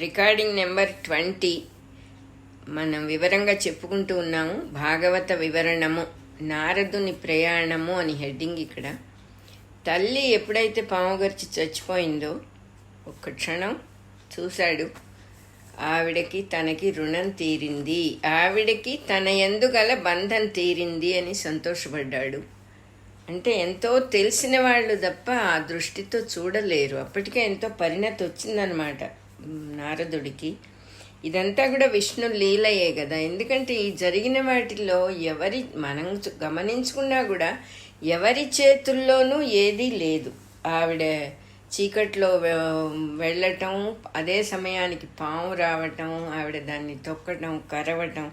Recording number 20 మనం వివరంగా చెప్పుకుంటూ ఉన్నాము. భాగవత వివరణము, నారదుని ప్రయాణము అని హెడ్డింగ్. ఇక్కడ తల్లి ఎప్పుడైతే పాముగర్చి చచ్చిపోయిందో ఒక్క క్షణం చూశాడు. ఆవిడకి తనకి రుణం తీరింది, ఆవిడకి తన యందు గల బంధం తీరింది అని సంతోషపడ్డాడు. అంటే ఎంతో తెలిసిన వాళ్ళు తప్ప ఆ దృష్టితో చూడలేరు. అప్పటికే ఎంతో పరిణతి వచ్చిందనమాట నారదుడికి. ఇదంతా కూడా విష్ణు లీలయే కదా. ఎందుకంటే ఈ జరిగిన వాటిల్లో మనం గమనించుకున్నా కూడా ఎవరి చేతుల్లోనూ ఏదీ లేదు. ఆవిడ చీకట్లో వెళ్ళటం, అదే సమయానికి పాము రావటం, ఆవిడ దాన్ని తొక్కటం, కరవటం,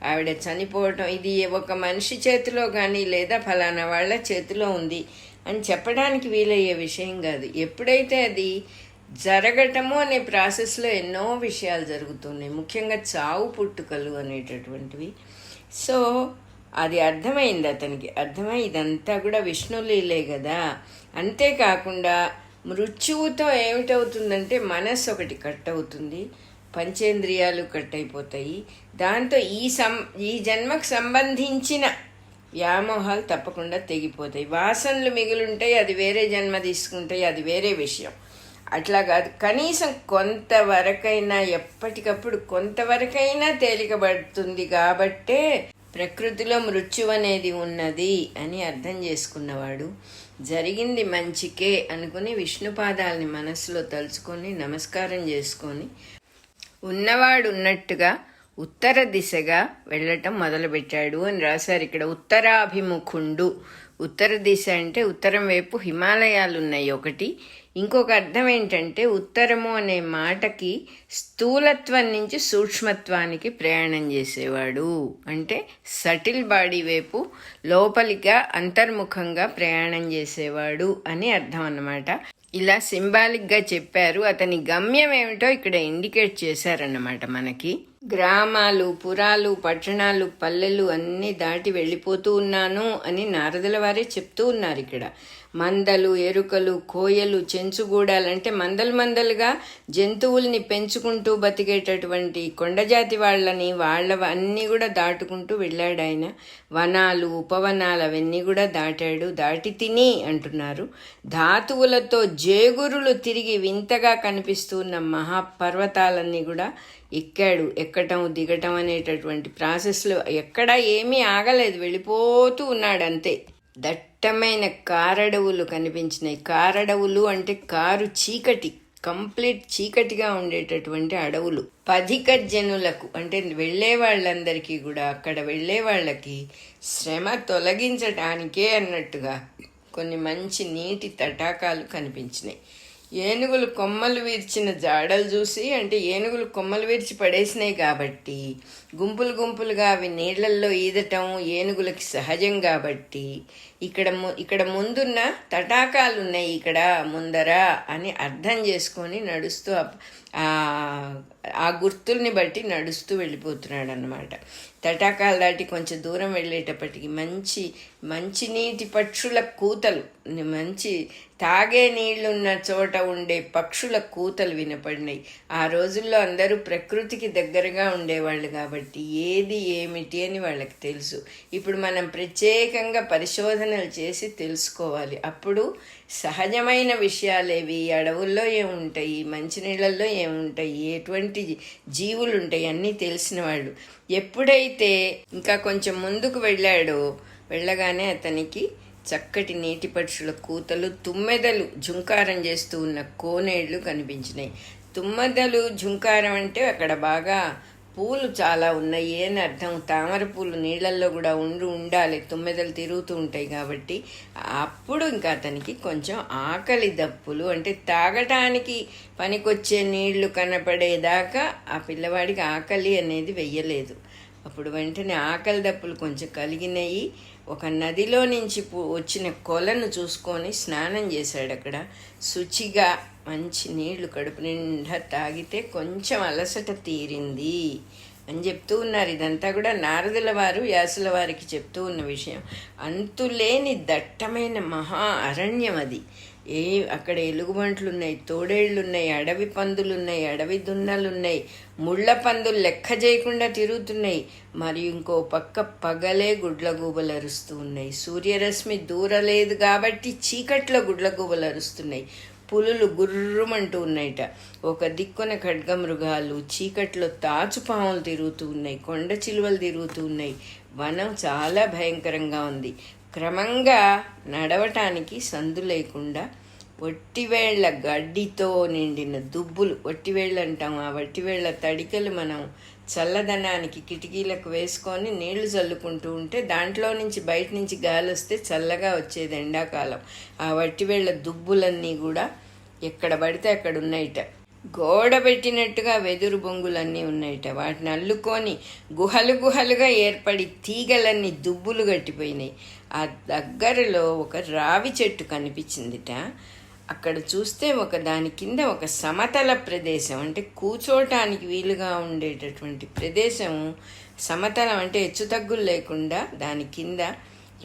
ఆవిడ చనిపోవటం, ఇది ఒక మనిషి చేతిలో కానీ లేదా ఫలానా వాళ్ళ చేతిలో ఉంది అని చెప్పడానికి వీలయ్యే విషయం కాదు. ఎప్పుడైతే అది జరగటము అనే ప్రాసెస్లో ఎన్నో విషయాలు జరుగుతున్నాయి, ముఖ్యంగా చావు పుట్టుకలు అనేటటువంటివి. సో అది అర్థమైంది అతనికి. అర్థమై ఇదంతా కూడా విష్ణులీలే కదా. అంతేకాకుండా మృత్యువుతో ఏమిటవుతుందంటే మనస్సు ఒకటి కట్ అవుతుంది, పంచేంద్రియాలు కట్ అయిపోతాయి. దాంతో ఈ జన్మకు సంబంధించిన వ్యామోహాలు తప్పకుండా తెగిపోతాయి. వాసనలు మిగులుంటాయి, అది వేరే జన్మ తీసుకుంటాయి, అది వేరే విషయం. అట్లా కాదు, కనీసం కొంతవరకైనా ఎప్పటికప్పుడు కొంతవరకైనా తేలికబడుతుంది. కాబట్టే ప్రకృతిలో మృత్యు అనేది ఉన్నది అని అర్థం చేసుకున్నవాడు జరిగింది మంచికే అనుకుని విష్ణుపాదాలని మనసులో తలుచుకొని నమస్కారం చేసుకొని ఉన్నవాడు ఉన్నట్టుగా ఉత్తర దిశగా వెళ్ళటం మొదలుపెట్టాడు అని రాశారు ఇక్కడ. ఉత్తరాభిముఖుండు. ఉత్తర దిశ అంటే ఉత్తరం వైపు హిమాలయాలు ఉన్నాయి ఒకటి. ఇంకొక అర్థం ఏంటంటే ఉత్తరము అనే మాటకి స్థూలత్వం నుంచి సూక్ష్మత్వానికి ప్రయాణం చేసేవాడు. అంటే సటిల్ బాడీ వైపు లోపలిగా అంతర్ముఖంగా ప్రయాణం చేసేవాడు అని అర్థం అన్నమాట. ఇలా సింబాలిక్గా చెప్పారు. అతని గమ్యం ఏమిటో ఇక్కడ ఇండికేట్ చేశారన్నమాట మనకి. గ్రామాలు, పురాలు, పట్టణాలు, పల్లెలు అన్నీ దాటి వెళ్ళిపోతూ ఉన్నాను అని నారదుల వారే చెప్తూ ఉన్నారు ఇక్కడ. మందలు, ఎరుకలు, కోయలు, చెంచుగూడాలంటే మందలుగా జంతువుల్ని పెంచుకుంటూ బతికేటటువంటి కొండజాతి వాళ్ళని అన్నీ కూడా దాటుకుంటూ వెళ్ళాడు ఆయన. వనాలు, ఉపవనాలు అవన్నీ కూడా దాటాడు. దాటి తిని అంటున్నారు. ధాతువులతో జేగురులు తిరిగి వింతగా కనిపిస్తున్న మహాపర్వతాలన్నీ కూడా ఎక్కాడు. ఎక్కటం దిగటం అనేటటువంటి ప్రాసెస్లో ఎక్కడా ఏమీ ఆగలేదు, వెళ్ళిపోతూ ఉన్నాడు అంతే. దట్టమైన కారడవులు కనిపించినాయి. కారడవులు అంటే కారు చీకటి, కంప్లీట్ చీకటిగా ఉండేటటువంటి అడవులు. పధిక జనులకు అంటే వెళ్ళే వాళ్ళందరికీ కూడా, అక్కడ వెళ్ళే వాళ్ళకి శ్రమ తొలగించటానికే అన్నట్టుగా కొన్ని మంచి నీటి తటాకాలు కనిపించినాయి. ఏనుగులు కొమ్మలు విరిచిన జాడలు చూసి, అంటే ఏనుగులు కొమ్మలు విరిచి పడేసినాయి కాబట్టి గుంపులుగా అవి నీళ్లల్లో ఈదటం ఏనుగులకి సహజం కాబట్టి ఇక్కడ ముందున్న తటాకాలు ఉన్నాయి ఇక్కడ ముందర అని అర్థం చేసుకొని నడుస్తూ ఆ గుర్తుల్ని బట్టి నడుస్తూ వెళ్ళిపోతున్నాడు అన్నమాట. తటాకాలు దాటి కొంచెం దూరం వెళ్ళేటప్పటికి మంచి నీటి పక్షుల కూతలు, మంచి తాగే నీళ్లున్న చోట ఉండే పక్షుల కూతలు వినపడినాయి. ఆ రోజుల్లో అందరూ ప్రకృతికి దగ్గరగా ఉండేవాళ్ళు కాబట్టి ఏది ఏమిటి అని వాళ్ళకి తెలుసు. ఇప్పుడు మనం ప్రత్యేకంగా పరిశోధనలు చేసి తెలుసుకోవాలి. అప్పుడు సహజమైన విషయాలేవి, అడవుల్లో ఏముంటాయి, మంచినీళ్ళల్లో ఏముంటాయి, ఎటువంటి జీవులు ఉంటాయి అన్నీ తెలిసిన వాళ్ళు. ఎప్పుడైతే ఇంకా కొంచెం ముందుకు వెళ్ళగానే అతనికి చక్కటి నీటి పక్షుల కూతలు, తుమ్మెదలు జుంకారం చేస్తూ ఉన్న కోనేళ్లు కనిపించినాయి. తుమ్మెదలు జుంకారం అంటే అక్కడ బాగా పూలు చాలా ఉన్నాయి అని అర్థం. తామర పూలు నీళ్ళల్లో కూడా ఉండాలి, తుమ్మెదలు తిరుగుతూ ఉంటాయి కాబట్టి. అప్పుడు ఇంకా అతనికి కొంచెం ఆకలి దప్పులు, అంటే తాగటానికి పనికొచ్చే నీళ్లు కనపడేదాకా ఆ పిల్లవాడికి ఆకలి అనేది వెయ్యలేదు. అప్పుడు వెంటనే ఆకలి దప్పులు కొంచెం కలిగినాయి. ఒక నదిలో నుంచి వచ్చిన కొలను చూసుకొని స్నానం చేశాడు. అక్కడ శుచిగా మంచి నీళ్లు కడుపు నిండా తాగితే కొంచెం అలసట తీరింది అని చెప్తూ ఉన్నారు. ఇదంతా కూడా నారదుల వారు వ్యాసుల వారికి చెప్తూ ఉన్న విషయం. అంతులేని దట్టమైన మహా అరణ్యం అది. అక్కడ ఎలుగుబంట్లు ఉన్నాయి, తోడేళ్ళు ఉన్నాయి, అడవి పందులు ఉన్నాయి, అడవి దున్నలు ఉన్నాయి, ముళ్ళ పందులు లెక్క చేయకుండా తిరుగుతున్నాయి. మరియు ఇంకో పక్క పగలే గుడ్లగూబలు అరుస్తూ ఉన్నాయి. సూర్యరశ్మి దూరలేదు కాబట్టి చీకట్లో గుడ్లగూబలు అరుస్తున్నాయి. పులులు గుర్రుమంటూ ఉన్నాయిట. ఒక దిక్కున ఖడ్గమృగాలు, చీకట్లో తాచుపాములు తిరుగుతూ ఉన్నాయి, కొండ చిలువలు తిరుగుతూ ఉన్నాయి. వనం చాలా భయంకరంగా ఉంది. క్రమంగా నడవటానికి సందు లేకుండా వట్టివేళ్ల గడ్డితో నిండిన దుబ్బులు, వట్టివేళ్ళు అంటాం, ఆ వట్టివేళ్ల తడికలు మనం చల్లదనానికి కిటికీలకు వేసుకొని నీళ్లు చల్లుకుంటూ ఉంటే దాంట్లో నుంచి బయట నుంచి గాలి వస్తే చల్లగా వచ్చేది ఎండాకాలం. ఆ వట్టివేళ్ల దుబ్బులన్నీ కూడా ఎక్కడ పడితే అక్కడ ఉన్నాయిట. గోడ పెట్టినట్టుగా వెదురు బొంగులన్నీ ఉన్నాయిట. వాటిని అల్లుకొని గుహలు గుహలుగా ఏర్పడి తీగలన్నీ దుబ్బులు గట్టిపోయినాయి. ఆ దగ్గరలో ఒక రావి చెట్టు కనిపించిందిట. అక్కడ చూస్తే దాని కింద ఒక సమతల ప్రదేశం, అంటే కూర్చోటానికి వీలుగా ఉండేటటువంటి ప్రదేశం, సమతలం అంటే హెచ్చుతగ్గులు లేకుండా దాని కింద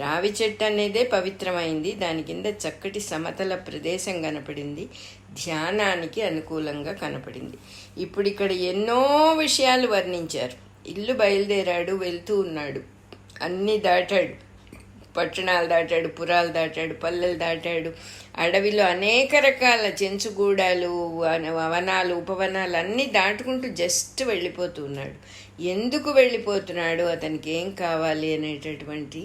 రావి చెట్టు అనేదే పవిత్రమైంది. దాని కింద చక్కటి సమతల ప్రదేశం కనపడింది. ధ్యానానికి అనుకూలంగా కనపడింది. ఇప్పుడు ఇక్కడ ఎన్నో విషయాలు వర్ణించారు. ఇల్లు బయలుదేరాడు, వెళ్తూ ఉన్నాడు, అన్నీ దాటాడు, పట్టణాలు దాటాడు, పురాలు దాటాడు, పల్లెలు దాటాడు, అడవిలో అనేక రకాల చెంచుగూడాలు, వనాలు, ఉపవనాలు అన్నీ దాటుకుంటూ జస్ట్ వెళ్ళిపోతూ ఉన్నాడు. ఎందుకు వెళ్ళిపోతున్నాడు, అతనికి ఏం కావాలి అనేటటువంటి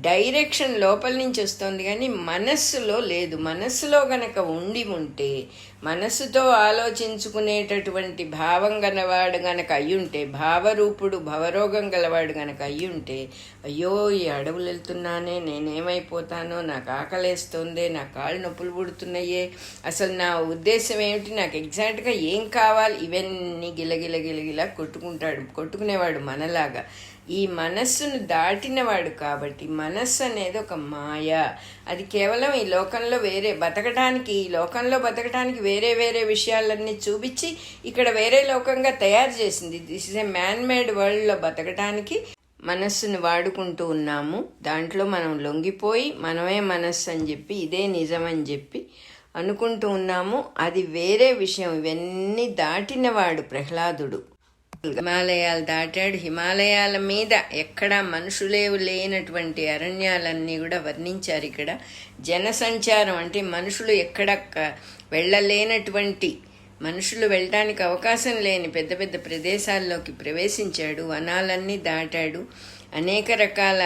డైరెక్షన్ లోపల నుంచి వస్తుంది, కానీ మనస్సులో లేదు. మనస్సులో గనక ఉంటే, మనస్సుతో ఆలోచించుకునేటటువంటి భావం గలవాడు గనక అయ్యుంటే, భావరూపుడు భవరోగం గలవాడు గనక అయ్యుంటే, అయ్యో ఈ అడవులు వెళ్తున్నానే, నేనేమైపోతానో, నాకు ఆకలేస్తుందే, నా కాళ్ళు నొప్పులు పుడుతున్నాయే, అసలు నా ఉద్దేశం ఏమిటి, నాకు ఎగ్జాక్ట్గా ఏం కావాలి, ఇవన్నీ గిలగిల గిలగిల కొట్టుకునేవాడు మనలాగా. ఈ మనస్సును దాటినవాడు కాబట్టి మనస్సు అనేది ఒక మాయ. అది కేవలం ఈ లోకంలో ఈ లోకంలో బతకడానికి వేరే వేరే విషయాలన్నీ చూపించి ఇక్కడ వేరే లోకంగా తయారు చేసింది. This is a man made వరల్డ్లో బతకడానికి మనస్సును వాడుకుంటూ ఉన్నాము. దాంట్లో మనం లొంగిపోయి మనమే మనస్సు అని చెప్పి, ఇదే నిజం అని చెప్పి అనుకుంటూ ఉన్నాము. అది వేరే విషయం. ఇవన్నీ దాటినవాడు ప్రహ్లాదుడు. హిమాలయాలు దాటాడు. హిమాలయాల మీద ఎక్కడా మనుషులేవు లేనటువంటి అరణ్యాలన్నీ కూడా వర్ణించారు. ఇక్కడ జనసంచారం అంటే మనుషులు ఎక్కడ వెళ్ళలేనటువంటి, మనుషులు వెళ్ళడానికి అవకాశం లేని పెద్ద పెద్ద ప్రదేశాల్లోకి ప్రవేశించాడు. వనాలన్నీ దాటాడు. అనేక రకాల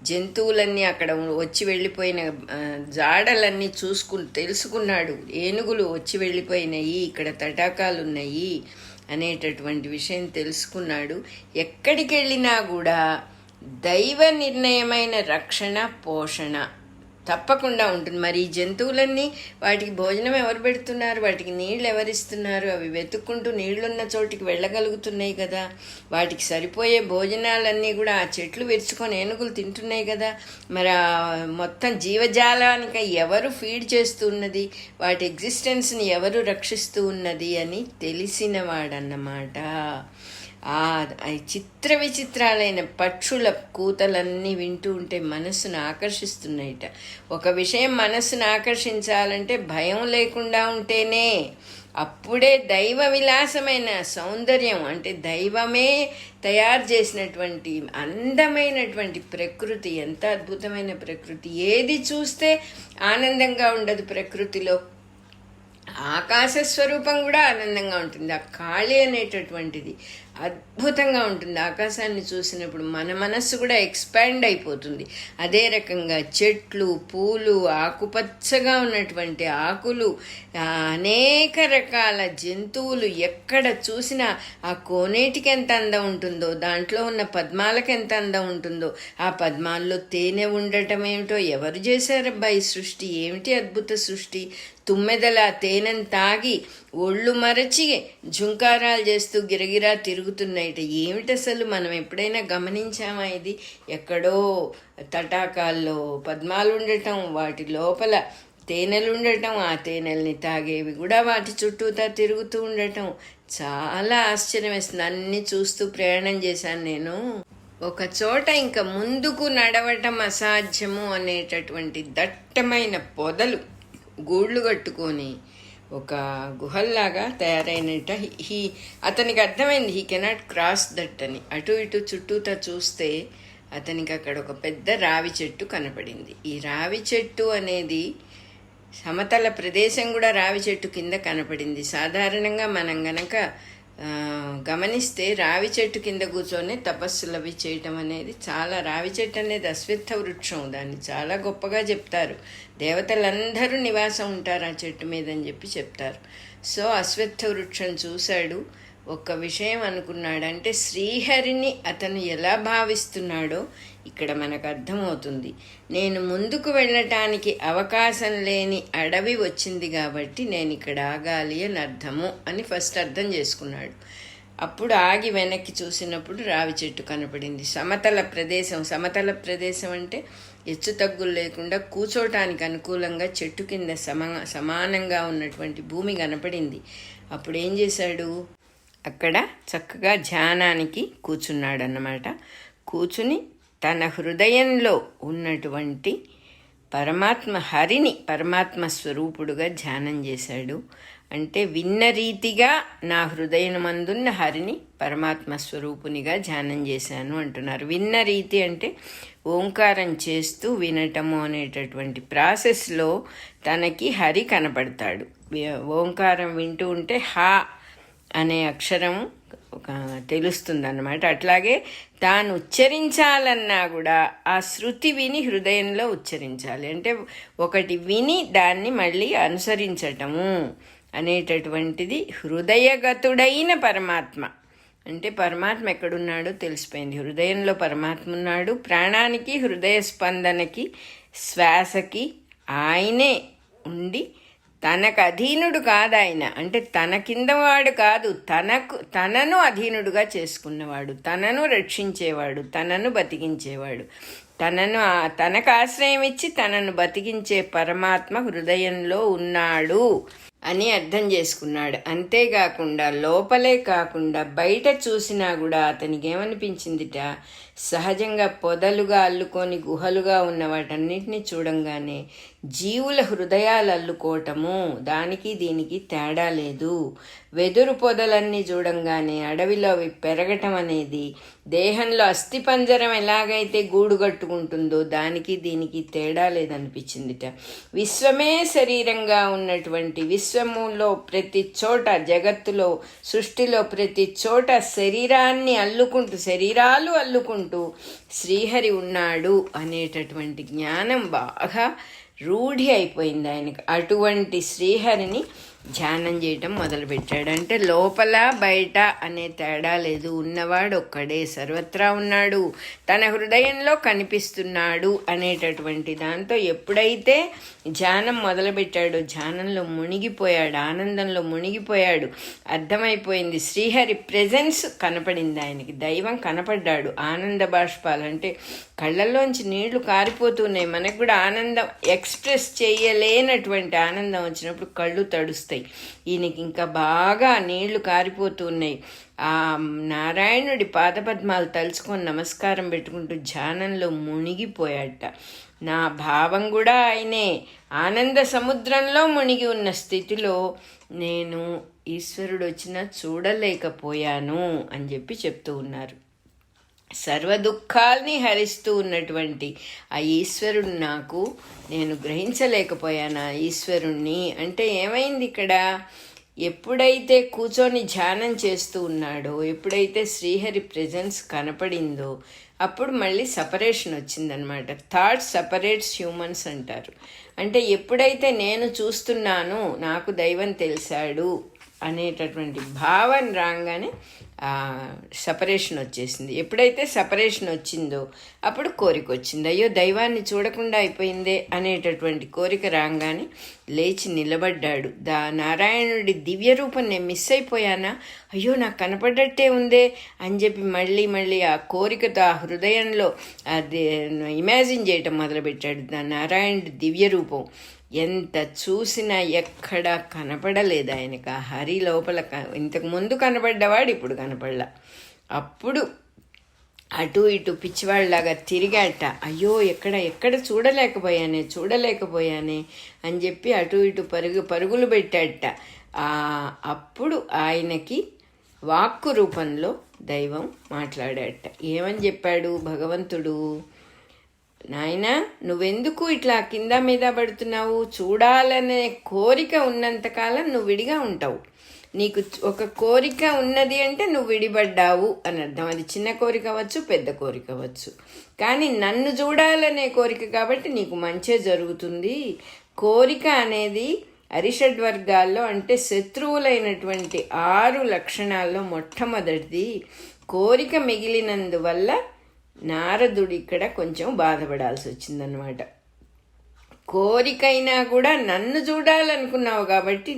జంతువులన్నీ అక్కడ వచ్చి వెళ్ళిపోయిన జాడలన్నీ తెలుసుకున్నాడు. ఏనుగులు వచ్చి వెళ్ళిపోయినాయి, ఇక్కడ తటాకాలు ఉన్నాయి అనేటటువంటి విషయం తెలుసుకున్నాడు. ఎక్కడికి వెళ్ళినా కూడా దైవ నిర్ణయమైన రక్షణ, పోషణ తప్పకుండా ఉంటుంది. మరి ఈ జంతువులన్నీ, వాటికి భోజనం ఎవరు పెడుతున్నారు, వాటికి నీళ్ళు ఎవరిస్తున్నారు, అవి వెతుక్కుంటూ నీళ్లున్న చోటికి వెళ్ళగలుగుతున్నాయి కదా. వాటికి సరిపోయే భోజనాలన్నీ కూడా ఆ చెట్లు విరుచుకొని ఏనుగులు తింటున్నాయి కదా. మరి ఆ మొత్తం జీవజాలానికి ఎవరు ఫీడ్ చేస్తూ ఉన్నది, వాటి ఎగ్జిస్టెన్స్ని ఎవరు రక్షిస్తూ ఉన్నది అని తెలిసినవాడన్నమాట. ఆ చిత్ర విచిత్రాలైన పక్షుల కూతలన్నీ వింటూ ఉంటే మనస్సును ఆకర్షిస్తున్నాయిట. ఒక విషయం మనస్సును ఆకర్షించాలంటే భయం లేకుండా ఉంటేనే, అప్పుడే దైవ విలాసమైన సౌందర్యం, అంటే దైవమే తయారు చేసినటువంటి అందమైనటువంటి ప్రకృతి, ఎంత అద్భుతమైన ప్రకృతి. ఏది చూస్తే ఆనందంగా ఉండదు ప్రకృతిలో. ఆకాశ స్వరూపం కూడా ఆనందంగా ఉంటుంది. ఆ ఖాళీ అనేటటువంటిది అద్భుతంగా ఉంటుంది. ఆకాశాన్ని చూసినప్పుడు మన మనస్సు కూడా ఎక్స్పాండ్ అయిపోతుంది. అదే రకంగా చెట్లు, పూలు, ఆకుపచ్చగా ఉన్నటువంటి ఆకులు, అనేక రకాల జంతువులు, ఎక్కడ చూసినా ఆ కోనేటికి ఎంత అందం ఉంటుందో, దాంట్లో ఉన్న పద్మాలకు ఎంత అందం ఉంటుందో, ఆ పద్మాల్లో తేనె ఉండటం ఏమిటో ఎవరు చేశారబ్బా ఈ సృష్టి, ఏమిటి అద్భుత సృష్టి. తుమ్మెదల తేనెను తాగి ఒళ్ళు మరచి ఝుంకారాలు చేస్తూ గిరగిరా తిరుగుతున్నాయిట. ఏమిటి అసలు, మనం ఎప్పుడైనా గమనించామా ఇది? ఎక్కడో తటాకాల్లో పద్మాలు ఉండటం, వాటి లోపల తేనెలు ఉండటం, ఆ తేనెల్ని తాగేవి కూడా వాటి చుట్టూతా తిరుగుతూ ఉండటం చాలా ఆశ్చర్యం వేస్తుంది. అన్నీ చూస్తూ ప్రయాణం చేశాను నేను. ఒక చోట ఇంకా ముందుకు నడవటం అసాధ్యము అనేటటువంటి దట్టమైన పొదలు గూళ్ళు కట్టుకొని ఒక గుహల్లాగా తయారైనట్ట. అతనికి అర్థమైంది హీ కెనాట్ క్రాస్ దట్ అని. అటు ఇటు చుట్టూతా చూస్తే అతనికి అక్కడ ఒక పెద్ద రావి చెట్టు కనపడింది. ఈ రావి చెట్టు అనేది సమతల ప్రదేశం కూడా రావి చెట్టు కింద కనపడింది. సాధారణంగా మనం గనక గమనిస్తే రావి చెట్టు కింద కూర్చొని తపస్సులు అవి చేయటం అనేది చాలా, రావి చెట్టు అనేది అశ్వత్థ వృక్షం, దాన్ని చాలా గొప్పగా చెప్తారు. దేవతలందరూ నివాసం ఉంటారు ఆ చెట్టు మీద అని చెప్పి చెప్తారు. సో అశ్వత్థ వృక్షం చూశాడు, ఒక్క విషయం అనుకున్నాడు. అంటే శ్రీహరిని అతను ఎలా భావిస్తున్నాడో ఇక్కడ మనకు అర్థమవుతుంది. నేను ముందుకు వెళ్ళటానికి అవకాశం లేని అడవి వచ్చింది కాబట్టి నేను ఇక్కడ ఆగాలి అని అర్థము అని ఫస్ట్ అర్థం చేసుకున్నాడు. అప్పుడు ఆగి వెనక్కి చూసినప్పుడు రావి చెట్టు కనపడింది. సమతల ప్రదేశం అంటే హెచ్చు తగ్గులు లేకుండా కూర్చోటానికి అనుకూలంగా చెట్టు కింద సమానంగా ఉన్నటువంటి భూమి కనపడింది. అప్పుడు ఏం చేశాడు, అక్కడ చక్కగా ధ్యానానికి కూర్చున్నాడు అన్నమాట. కూర్చుని తన హృదయంలో ఉన్నటువంటి పరమాత్మ స్వరూపుడుగా ధ్యానం చేశాడు. అంటే విన్న రీతిగా నా హృదయమందున్న హరిని పరమాత్మ స్వరూపునిగా ధ్యానం చేశాను అంటున్నారు. విన్న రీతి అంటే ఓంకారం చేస్తూ వినటము అనేటటువంటి ప్రాసెస్లో తనకి హరి కనపడతాడు. ఓంకారం వింటూ ఉంటే హా అనే అక్షరం తెలుస్తుందన్నమాట. అట్లాగే తాను ఉచ్చరించాలన్నా కూడా ఆ శృతి విని హృదయంలో ఉచ్చరించాలి. అంటే ఒకటి విని దాన్ని మళ్ళీ అనుసరించటము అనేటటువంటిది హృదయగతుడైన పరమాత్మ. అంటే పరమాత్మ ఎక్కడున్నాడో తెలిసిపోయింది. హృదయంలో పరమాత్మ ఉన్నాడు. ప్రాణానికి, హృదయ స్పందనకి, శ్వాసకి ఆయనే ఉండి తనకు అధీనుడు కాదు ఆయన. అంటే తన కిందవాడు కాదు, తనను అధీనుడుగా చేసుకున్నవాడు, తనను రక్షించేవాడు, తనను బతికించేవాడు, తనకు ఆశ్రయం ఇచ్చి తనను బతికించే పరమాత్మ హృదయంలో ఉన్నాడు అని అర్థం చేసుకున్నాడు. అంతేకాకుండా లోపలే కాకుండా బయట చూసినా కూడా అతనికి ఏమనిపించిందిట, సహజంగా పొదలుగా అల్లుకొని గుహలుగా ఉన్న వాటన్నిటిని చూడంగానే జీవుల హృదయాలు అల్లుకోవటము, దానికి దీనికి తేడా లేదు. వెదురు పొదలన్నీ చూడంగానే అడవిలో అవి పెరగటం అనేది, దేహంలో అస్థిపంజరం ఎలాగైతే గూడు కట్టుకుంటుందో దానికి దీనికి తేడా లేదనిపించిందిట. విశ్వమే శరీరంగా ఉన్నటువంటి, విశ్వములో ప్రతి చోట, జగత్తులో, సృష్టిలో ప్రతి చోట శరీరాలు అల్లుకుంటూ శ్రీహరి ఉన్నాడు అనేటటువంటి జ్ఞానం బాగా రూఢి అయిపోయింది ఆయనకు. అటువంటి శ్రీహరిని ధ్యానం చేయటం మొదలుపెట్టాడు. అంటే లోపల బయట అనే తేడా లేదు, ఉన్నవాడు ఒక్కడే, సర్వత్రా ఉన్నాడు, తన హృదయంలో కనిపిస్తున్నాడు అనేటటువంటి దాంతో ఎప్పుడైతే ధ్యానం మొదలుపెట్టాడో ధ్యానంలో మునిగిపోయాడు, ఆనందంలో మునిగిపోయాడు. అర్థమైపోయింది, శ్రీహరి ప్రెజెన్స్ కనపడింది ఆయనకి, దైవం కనపడ్డాడు. ఆనంద బాష్పాలు అంటే కళ్ళల్లోంచి నీళ్లు కారిపోతున్నాయి. మనకు కూడా ఆనందం ఎక్స్ప్రెస్ చేయలేనటువంటి ఆనందం వచ్చినప్పుడు కళ్ళు తడుస్తాయి. ఈయనకి ఇంకా బాగా నీళ్లు కారిపోతున్నాయి. ఆ నారాయణుడి పాదపద్మాలు తలుచుకొని నమస్కారం పెట్టుకుంటూ ధ్యానంలో మునిగిపోయాట. నా భావం కూడా ఆయనే. ఆనంద సముద్రంలో మునిగి ఉన్న స్థితిలో నేను ఈశ్వరుడు వచ్చినా చూడలేకపోయాను అని చెప్పి చెప్తూ ఉన్నారు. సర్వ దుఃఖాల్ని హరిస్తూ ఉన్నటువంటి ఆ ఈశ్వరుడు నేను గ్రహించలేకపోయాను ఆ ఈశ్వరుణ్ణి. అంటే ఏమైంది ఇక్కడ, ఎప్పుడైతే కూర్చొని ధ్యానం చేస్తూ ఉన్నాడో, ఎప్పుడైతే శ్రీహరి ప్రెజెన్స్ కనపడిందో అప్పుడు మళ్ళీ సపరేషన్ వచ్చిందనమాట. థాట్ సపరేట్స్ హ్యూమన్స్ అంటారు. అంటే ఎప్పుడైతే నేను చూస్తున్నాను, నాకు దైవం తెలిసాడు అనేటటువంటి భావన రాగానే సపరేషన్ వచ్చేసింది. ఎప్పుడైతే సపరేషన్ వచ్చిందో అప్పుడు కోరిక వచ్చింది. అయ్యో దైవాన్ని చూడకుండా అయిపోయిందే అనేటటువంటి కోరిక రాగానే లేచి నిలబడ్డాడు. నారాయణుడి దివ్య రూపం నేను మిస్ అయిపోయానా, అయ్యో నాకు కనపడ్డట్టే ఉందే అని చెప్పి మళ్ళీ ఆ కోరికతో ఆ హృదయంలో అది ఇమాజిన్ చేయటం మొదలుపెట్టాడు. నారాయణుడి దివ్య రూపం ఎంత చూసినా ఎక్కడా కనపడలేదు ఆయనకు. ఆ హరి లోపల ఇంతకు ముందు కనపడ్డవాడు ఇప్పుడు కనపడలా. అప్పుడు అటు ఇటు పిచ్చివాళ్ళలాగా తిరిగాట. అయ్యో ఎక్కడ చూడలేకపోయానే అని చెప్పి అటు ఇటు పరుగులు పెట్టాట. అప్పుడు ఆయనకి వాక్కు రూపంలో దైవం మాట్లాడాట. ఏమని చెప్పాడు భగవంతుడు? నాయనా, నువ్వెందుకు ఇట్లా కింద మీద పడుతున్నావు? చూడాలనే కోరిక ఉన్నంతకాలం నువ్వు విడిగా ఉంటావు. నీకు ఒక కోరిక ఉన్నది అంటే నువ్వు విడిపడ్డావు అని అర్థం. అది చిన్న కోరిక అవ్వచ్చు, పెద్ద కోరిక అవ్వచ్చు. కానీ నన్ను చూడాలనే కోరిక కాబట్టి నీకు మంచే జరుగుతుంది. కోరిక అనేది అరిషడ్వర్గాల్లో అంటే శత్రువులైనటువంటి 6 లక్షణాల్లో మొట్టమొదటిది. కోరిక మిగిలినందువల్ల నారదుడు ఇక్కడ కొంచెం బాధపడాల్సి వచ్చిందనమాట. కోరికైనా కూడా నన్ను చూడాలనుకున్నావు కాబట్టి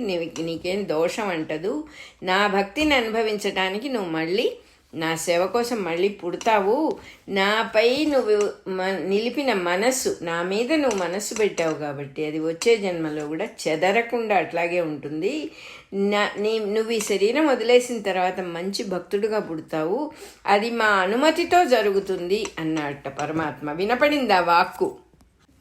నీకేం దోషం అంటదు. నా భక్తిని అనుభవించడానికి నువ్వు మళ్ళీ నా సేవ కోసం మళ్ళీ పుడతావు. నాపై నువ్వు నిలిపిన మనస్సు, నా మీద నువ్వు మనస్సు పెట్టావు కాబట్టి అది వచ్చే జన్మలో కూడా చెదరకుండా అట్లాగే ఉంటుంది. నువ్వు ఈ శరీరం వదిలేసిన తర్వాత మంచి భక్తుడుగా పుడతావు. అది మా అనుమతితో జరుగుతుంది అన్నట్ట పరమాత్మ. వినపడింది ఆ వాక్కు.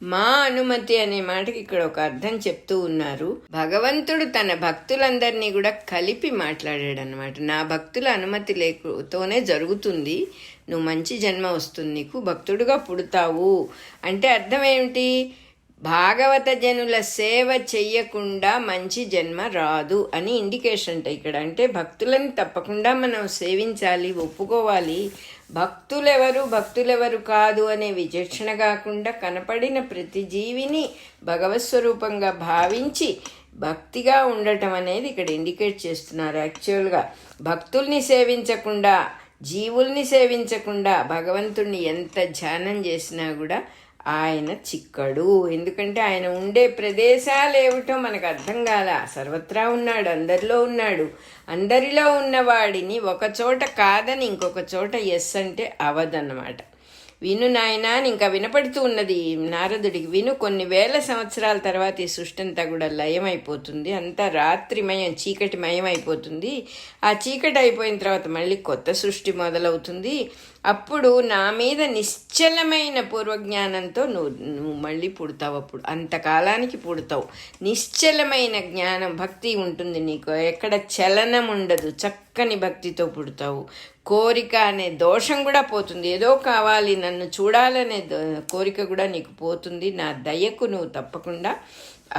మా అనుమతి అనే మాటకి ఇక్కడ ఒక అర్థం చెప్తూ ఉన్నారు. భగవంతుడు తన భక్తులందరినీ కూడా కలిపి మాట్లాడాడు అనమాట. నా భక్తుల అనుమతి లేకతోనే జరుగుతుంది, నువ్వు మంచి జన్మ వస్తుంది, నీకు భక్తుడుగా పుడతావు అంటే అర్థం ఏమిటి? భాగవత జనుల సేవ చెయ్యకుండా మంచి జన్మ రాదు అని ఇండికేషన్ ఇక్కడ. అంటే భక్తులని తప్పకుండా మనం సేవించాలి, ఒప్పుకోవాలి. భక్తులెవరు కాదు అనే విచక్షణ కాకుండా కనపడిన ప్రతి జీవిని భగవత్స్వరూపంగా భావించి భక్తిగా ఉండటం అనేది ఇక్కడ ఇండికేట్ చేస్తున్నారు. యాక్చువల్గా భక్తుల్ని సేవించకుండా, జీవుల్ని సేవించకుండా భగవంతుణ్ణి ఎంత ధ్యానం చేసినా కూడా ఆయన చిక్కడు. ఎందుకంటే ఆయన ఉండే ప్రదేశాలు ఏమిటో మనకు అర్థం కాల. సర్వత్రా ఉన్నాడు, అందరిలో ఉన్నాడు. అందరిలో ఉన్నవాడిని ఒక చోట కాదని ఇంకొక చోట ఎస్ అంటే అవదన్నమాట. విను నాయనా అని ఇంకా వినపడుతూ ఉన్నది నారదుడికి. విను, కొన్ని వేల సంవత్సరాల తర్వాత ఈ సృష్టి అంతా కూడా లయమైపోతుంది. అంతా రాత్రిమయం, చీకటిమయం అయిపోతుంది. ఆ చీకటి అయిపోయిన తర్వాత మళ్ళీ కొత్త సృష్టి మొదలవుతుంది. అప్పుడు నా మీద నిశ్చలమైన పూర్వజ్ఞానంతో నువ్వు మళ్ళీ పుడతావు. అప్పుడు అంతకాలానికి పుడతావు. నిశ్చలమైన జ్ఞానం, భక్తి ఉంటుంది నీకు. ఎక్కడ చలనం ఉండదు. చక్కని భక్తితో పుడతావు. కోరిక అనే దోషం కూడా పోతుంది. ఏదో కావాలి, నన్ను చూడాలనే కోరిక కూడా నీకు పోతుంది. నా దయకు నువ్వు తప్పకుండా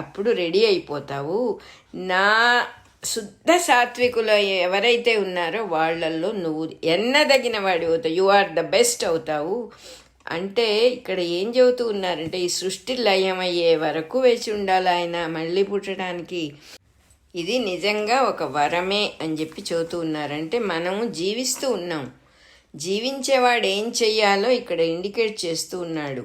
అప్పుడు రెడీ అయిపోతావు. నా శుద్ధ సాత్వికులు ఎవరైతే ఉన్నారో వాళ్ళల్లో నువ్వు ఎన్నదగిన వాడి అవుతావు. యు ఆర్ ద బెస్ట్ అవుతావు. అంటే ఇక్కడ ఏం చెబుతూ ఉన్నారంటే ఈ సృష్టి లయమయ్యే వరకు వేచి ఉండాలి ఆయన మళ్ళీ పుట్టడానికి. ఇది నిజంగా ఒక వరమే అని చెప్పి చెబుతూ ఉన్నారంటే మనము జీవిస్తూ ఉన్నాం. జీవించేవాడు ఏం చెయ్యాలో ఇక్కడ ఇండికేట్ చేస్తూ ఉన్నాడు.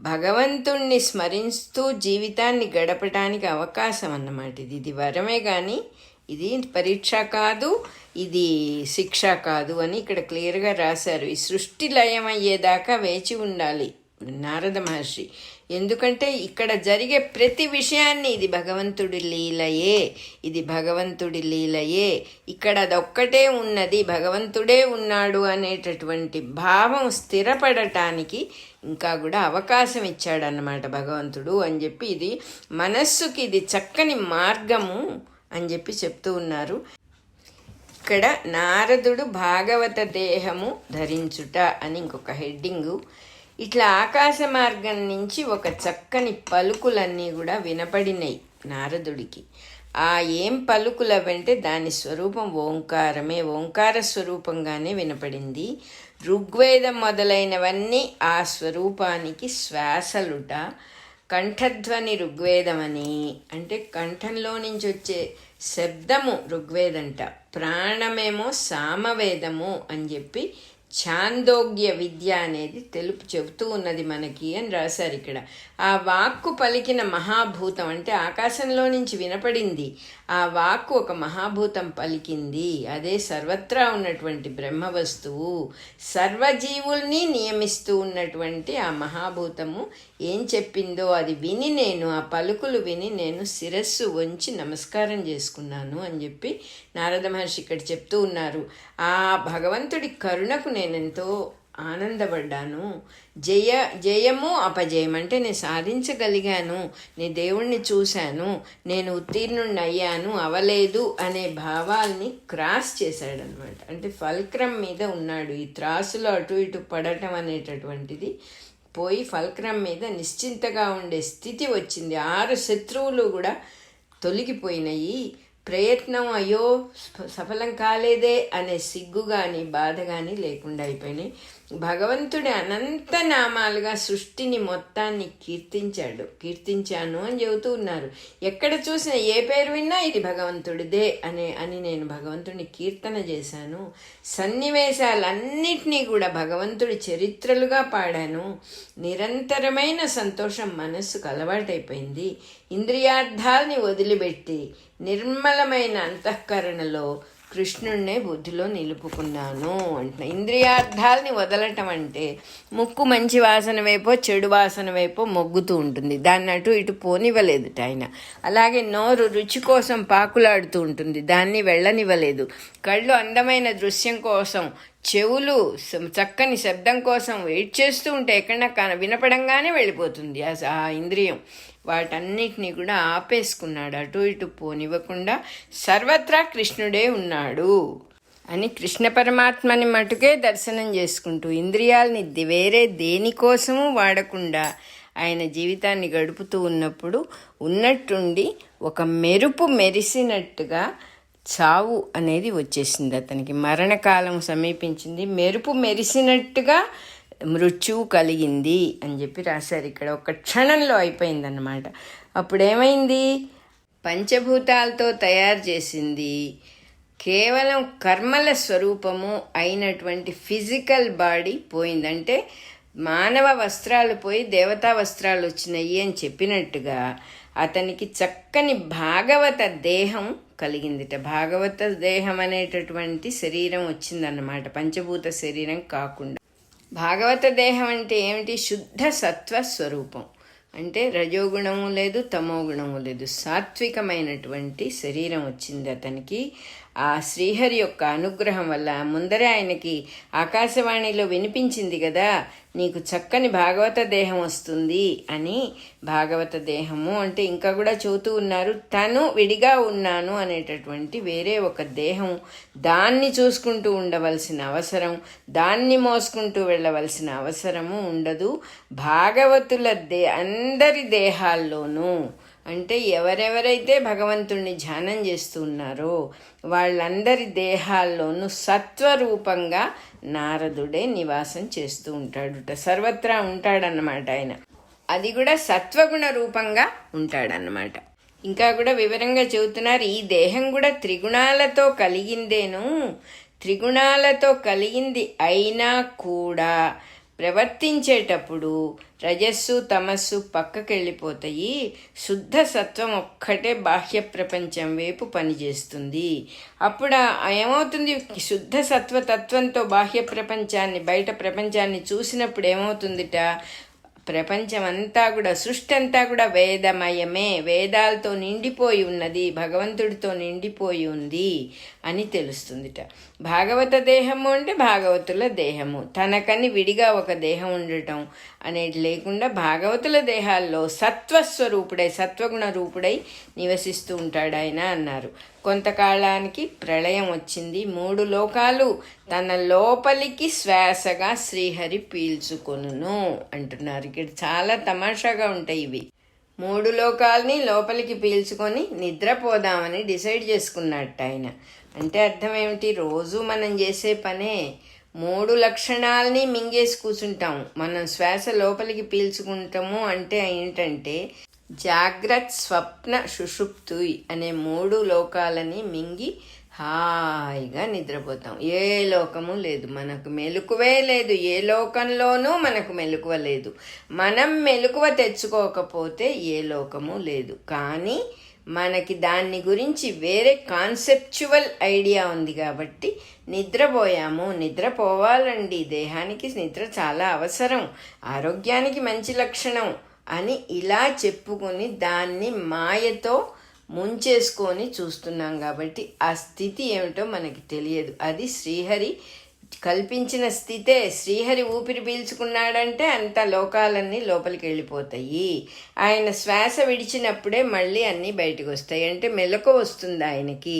భగవంతుణ్ణి స్మరిస్తూ జీవితాన్ని గడపడానికి అవకాశం అన్నమాట. ఇది వరమే కానీ ఇది పరీక్ష కాదు, ఇది శిక్ష కాదు అని ఇక్కడ క్లియర్గా రాశారు. ఈ సృష్టి లయం అయ్యేదాకా వేచి ఉండాలి నారద మహర్షి. ఎందుకంటే ఇక్కడ జరిగే ప్రతి విషయాన్ని ఇది భగవంతుడి లీలయే, ఇది భగవంతుడి లీలయే, ఇక్కడ అదొక్కటే ఉన్నది, భగవంతుడే ఉన్నాడు అనేటటువంటి భావం స్థిరపడటానికి ఇంకా కూడా అవకాశం ఇచ్చాడన్నమాట భగవంతుడు అని చెప్పి. ఇది మనస్సుకి ఇది చక్కని మార్గము అని చెప్పి చెప్తూ ఉన్నారు. ఇక్కడ నారదుడు భాగవత దేహము ధరించుట అని ఇంకొక హెడ్డింగు. ఇట్లా ఆకాశ మార్గం నుంచి ఒక చక్కని పలుకులన్నీ కూడా వినపడినాయి నారదుడికి. ఏం పలుకులు అవంటే దాని స్వరూపం ఓంకారమే, ఓంకార స్వరూపంగానే వినపడింది. ఋగ్వేదం మొదలైనవన్నీ ఆ స్వరూపానికి శ్వాసలుట. కంఠధ్వని ఋగ్వేదమని, అంటే కంఠంలో నుంచి వచ్చే శబ్దము ఋగ్వేదంట. ప్రాణమేమో సామవేదము అని చెప్పి ఛాందోగ్య విద్య అనేది చెబుతూ ఉన్నది మనకి అని రాశారు ఇక్కడ. ఆ వాక్కు పలికిన మహాభూతం అంటే ఆకాశంలో నుంచి వినపడింది. ఆ వాక్కు ఒక మహాభూతం పలికింది. అదే సర్వత్రా ఉన్నటువంటి బ్రహ్మ వస్తువు, సర్వజీవుల్ని నియమిస్తూ ఉన్నటువంటి ఆ మహాభూతము ఏం చెప్పిందో అది విని ఆ పలుకులు విని నేను శిరస్సు వంచి నమస్కారం చేసుకున్నాను అని చెప్పి నారద మహర్షి ఇక్కడ చెప్తూ ఉన్నారు. ఆ భగవంతుడి కరుణకు నేనెంతో ఆనందపడ్డాను. జయము అపజయం అంటే నేను సాధించగలిగాను, నేను దేవుణ్ణి చూశాను, నేను ఉత్తీర్ణుణ్ణి అయ్యాను, అవలేదు అనే భావాల్ని క్రాస్ చేశాడనమాట. అంటే ఫల్క్రం మీద ఉన్నాడు. ఈ త్రాసులో అటు ఇటు పడటం అనేటటువంటిది పోయి ఫల్క్రం మీద నిశ్చింతగా ఉండే స్థితి వచ్చింది. 6 శత్రువులు కూడా తొలగిపోయినాయి. ప్రయత్నం అయ్యో సఫలం కాలేదే అనే సిగ్గు కానీ బాధ కానీ లేకుండా అయిపోయినాయి. భగవంతుడి అనంత నామాలుగా సృష్టిని మొత్తాన్ని కీర్తించాను అని చెబుతూ ఉన్నారు. ఎక్కడ చూసినా ఏ పేరు విన్నా ఇది భగవంతుడిదే అని నేను భగవంతుడిని కీర్తన చేశాను. సన్నివేశాలన్నిటినీ కూడా భగవంతుడి చరిత్రలుగా పాడాను. నిరంతరమైన సంతోషం మనస్సుకు అలవాటైపోయింది. ఇంద్రియార్థాల్ని వదిలిపెట్టి నిర్మలమైన అంతఃకరణలో కృష్ణుణ్ణే బుద్ధిలో నిలుపుకున్నాను అంటున్నా. ఇంద్రియార్థాలని వదలటం అంటే ముక్కు మంచి వాసన వైపో చెడు వాసన వైపో మొగ్గుతూ ఉంటుంది, దాన్ని అటు ఇటు పోనివ్వలేదుట ఆయన. అలాగే నోరు రుచి కోసం పాకులాడుతూ ఉంటుంది, దాన్ని వెళ్ళనివ్వలేదు. కళ్ళు అందమైన దృశ్యం కోసం, చెవులు చక్కని శబ్దం కోసం వెయిట్ చేస్తూ ఉంటే ఎక్కడ వినపడంగానే వెళ్ళిపోతుంది ఆ ఇంద్రియం. వాటన్నిటినీ కూడా ఆపేసుకున్నాడు, అటు ఇటు పోనివ్వకుండా. సర్వత్రా కృష్ణుడే ఉన్నాడు అని కృష్ణ పరమాత్మని మటుకే దర్శనం చేసుకుంటూ ఇంద్రియాలని వేరే దేనికోసము వాడకుండా ఆయన జీవితాన్ని గడుపుతూ ఉన్నప్పుడు ఉన్నట్టుండి ఒక మెరుపు మెరిసినట్టుగా చావు అనేది వచ్చేసింది అతనికి. మరణకాలం సమీపించింది, మెరుపు మెరిసినట్టుగా మృత్యువు కలిగింది అని చెప్పి రాశారు ఇక్కడ. ఒక క్షణంలో అయిపోయిందన్నమాట. అప్పుడేమైంది? పంచభూతాలతో తయారు చేసింది కేవలం కర్మల స్వరూపము అయినటువంటి ఫిజికల్ బాడీ పోయిందంటే మానవ వస్త్రాలు పోయి దేవతా వస్త్రాలు వచ్చినాయి అని చెప్పినట్టుగా అతనికి చక్కని భాగవత దేహం కలిగిందిట. భాగవత దేహం అనేటటువంటి శరీరం వచ్చిందన్నమాట, పంచభూత శరీరం కాకుండా. భాగవత దేహం అంటే ఏమిటి? శుద్ధ సత్వ స్వరూపం. అంటే రజోగుణము లేదు, తమో గుణము లేదు, సాత్వికమైనటువంటి శరీరం వచ్చింది అతనికి. ఆ శ్రీహరి యొక్క అనుగ్రహం వల్ల ముందరే ఆయనకి ఆకాశవాణిలో వినిపించింది కదా, నీకు చక్కని భాగవత దేహం వస్తుంది అని. భాగవత దేహము అంటే ఇంకా కూడా చెబుతూ ఉన్నారు, తను విడిగా ఉన్నాను అనేటటువంటి వేరే ఒక దేహం, దాన్ని చూసుకుంటూ ఉండవలసిన అవసరం, దాన్ని మోసుకుంటూ వెళ్ళవలసిన అవసరము ఉండదు. భాగవతుల అందరి దేహాల్లోనూ అంటే ఎవరెవరైతే భగవంతుణ్ణి ధ్యానం చేస్తూ ఉన్నారో వాళ్ళందరి దేహాల్లోనూ సత్వరూపంగా నారదుడే నివాసం చేస్తూ ఉంటాడుట. సర్వత్రా ఉంటాడన్నమాట ఆయన. అది కూడా సత్వగుణ రూపంగా ఉంటాడన్నమాట. ఇంకా కూడా వివరంగా చెబుతున్నారు, ఈ దేహం కూడా త్రిగుణాలతో కలిగిందేను. త్రిగుణాలతో కలిగింది అయినా కూడా ప్రవర్తించేటప్పుడు రజస్సు తమస్సు పక్కకెళ్ళిపోతాయి. శుద్ధ సత్వం ఒక్కటే బాహ్య ప్రపంచం వైపు పనిచేస్తుంది. అప్పుడు ఏమవుతుంది? శుద్ధ సత్వతత్వంతో బాహ్య ప్రపంచాన్ని, బయట ప్రపంచాన్ని చూసినప్పుడు ఏమవుతుందిట? ప్రపంచం అంతా కూడా, సృష్టి అంతా కూడా వేదమయమే, వేదాలతో నిండిపోయి ఉన్నది, భగవంతుడితో నిండిపోయి ఉంది అని తెలుస్తుందిట. భాగవత దేహము అంటే భాగవతుల దేహము, తనకని విడిగా ఒక దేహం ఉండటం అనేది లేకుండా భాగవతుల దేహాల్లో సత్వస్వరూపుడై, సత్వగుణ రూపుడై నివసిస్తూ ఉంటాడు ఆయన అన్నారు. కొంతకాలానికి ప్రళయం వచ్చింది. 3 లోకాలు తన లోపలికి శ్వాసగా శ్రీహరి పీల్చుకొనును అంటున్నారు. ఇక్కడ చాలా తమాషాగా ఉంటాయి ఇవి. 3 లోకాలని లోపలికి పీల్చుకొని నిద్రపోదామని డిసైడ్ చేసుకున్నట్టు ఆయన. అంటే అర్థం ఏమిటి? రోజు మనం చేసే పనే 3 లక్షణాలని మింగేసి కూర్చుంటాం. మనం శ్వాస లోపలికి పీల్చుకుంటాము అంటే ఏంటంటే జాగ్రత్త, స్వప్న, సుషుప్తుయ్ అనే 3 లోకాలని మింగి హాయిగా నిద్రపోతాం. ఏ లోకము లేదు, మనకు మెలకువే లేదు, ఏ లోకంలోనూ మనకు మెలకువ లేదు. మనం మెలకువ తెచ్చుకోకపోతే ఏ లోకము లేదు. కానీ మనకి దాన్ని గురించి వేరే కాన్సెప్చువల్ ఐడియా ఉంది కాబట్టి నిద్రపోయాము. నిద్రపోవాలండి, దేహానికి నిద్ర చాలా అవసరం, ఆరోగ్యానికి మంచి లక్షణం అని ఇలా చెప్పుకొని దాన్ని మాయతో ముంచేసుకొని చూస్తున్నాం కాబట్టి ఆ స్థితి ఏమిటో మనకి తెలియదు. అది శ్రీహరి కల్పించిన స్థితే. శ్రీహరి ఊపిరి పీల్చుకున్నాడంటే అంత లోకాలన్నీ లోపలికి వెళ్ళిపోతాయి. ఆయన శ్వాస విడిచినప్పుడే మళ్ళీ అన్నీ బయటకు వస్తాయి. అంటే మెలకు వస్తుంది ఆయనకి.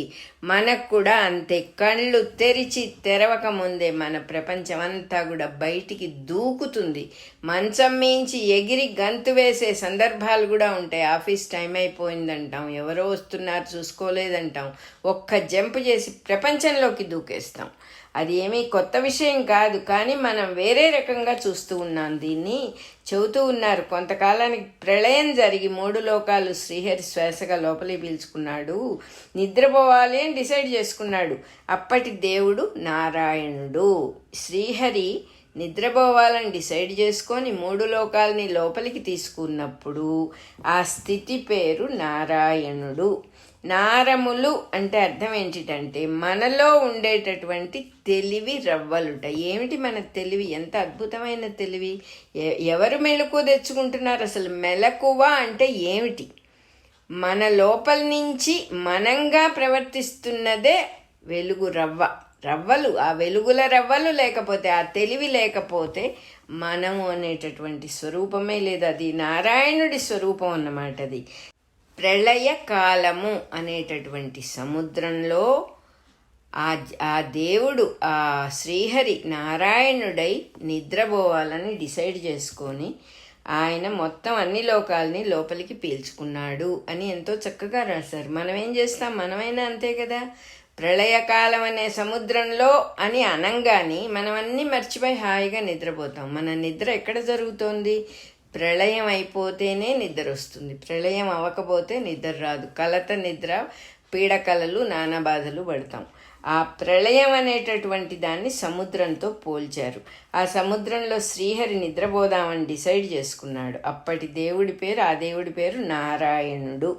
మనకు కూడా అంతే. కళ్ళు తెరిచి తెరవక ముందే మన ప్రపంచం అంతా కూడా బయటికి దూకుతుంది. మంచం మించి ఎగిరి గంతు వేసే సందర్భాలు కూడా ఉంటాయి. ఆఫీస్ టైం అయిపోయిందంటాం, ఎవరో వస్తున్నారు చూసుకోలేదంటాం, ఒక్క జంప్ చేసి ప్రపంచంలోకి దూకేస్తాం. అది ఏమీ కొత్త విషయం కాదు, కానీ మనం వేరే రకంగా చూస్తూ ఉన్నాం. దీన్ని చెబుతూ ఉన్నారు. కొంతకాలానికి ప్రళయం జరిగి 3 లోకాలు శ్రీహరి శ్వాసగా లోపలికి పీల్చుకున్నాడు, నిద్రపోవాలి అని డిసైడ్ చేసుకున్నాడు. అప్పటి దేవుడు నారాయణుడు. శ్రీహరి నిద్రపోవాలని డిసైడ్ చేసుకొని 3 లోకాలని లోపలికి తీసుకున్నప్పుడు ఆ స్థితి పేరు నారాయణుడు. నారములు అంటే అర్థం ఏంటిటంటే మనలో ఉండేటటువంటి తెలివి రవ్వలుట. ఏమిటి మన తెలివి? ఎంత అద్భుతమైన తెలివి! ఎవరు మెలకువ తెచ్చుకుంటున్నారు? అసలు మెలకువ అంటే ఏమిటి? మన లోపల నుంచి మనంగా ప్రవర్తిస్తున్నదే వెలుగు రవ్వలు. ఆ వెలుగుల రవ్వలు లేకపోతే, ఆ తెలివి లేకపోతే మనము అనేటటువంటి స్వరూపమే లేదు. అది నారాయణుడి స్వరూపం అన్నమాట. అది ప్రళయ కాలము అనేటటువంటి సముద్రంలో ఆ దేవుడు, ఆ శ్రీహరి నారాయణుడై నిద్రపోవాలని డిసైడ్ చేసుకొని ఆయన మొత్తం అన్ని లోకాలని లోపలికి పీల్చుకున్నాడు అని ఎంతో చక్కగా రాశారు. మనం ఏం చేస్తాం? మనమైనా అంతే కదా. ప్రళయకాలం అనే సముద్రంలో అని అనంగాని మనం అన్నీ మర్చిపోయి హాయిగా నిద్రపోతాం. మన నిద్ర ఎక్కడ జరుగుతోంది? ప్రళయం అయిపోతేనే నిద్ర వస్తుంది. ప్రళయం అవ్వకపోతే నిద్ర రాదు. కలత నిద్ర, పీడకలలు, నానా బాధలు పడతాం. ఆ ప్రళయం అనేటటువంటి దాన్ని సముద్రంతో పోల్చారు. ఆ సముద్రంలో శ్రీహరి నిద్రపోదామని డిసైడ్ చేసుకున్నాడు. అప్పటి దేవుడి పేరు, ఆ దేవుడి పేరు నారాయణుడు.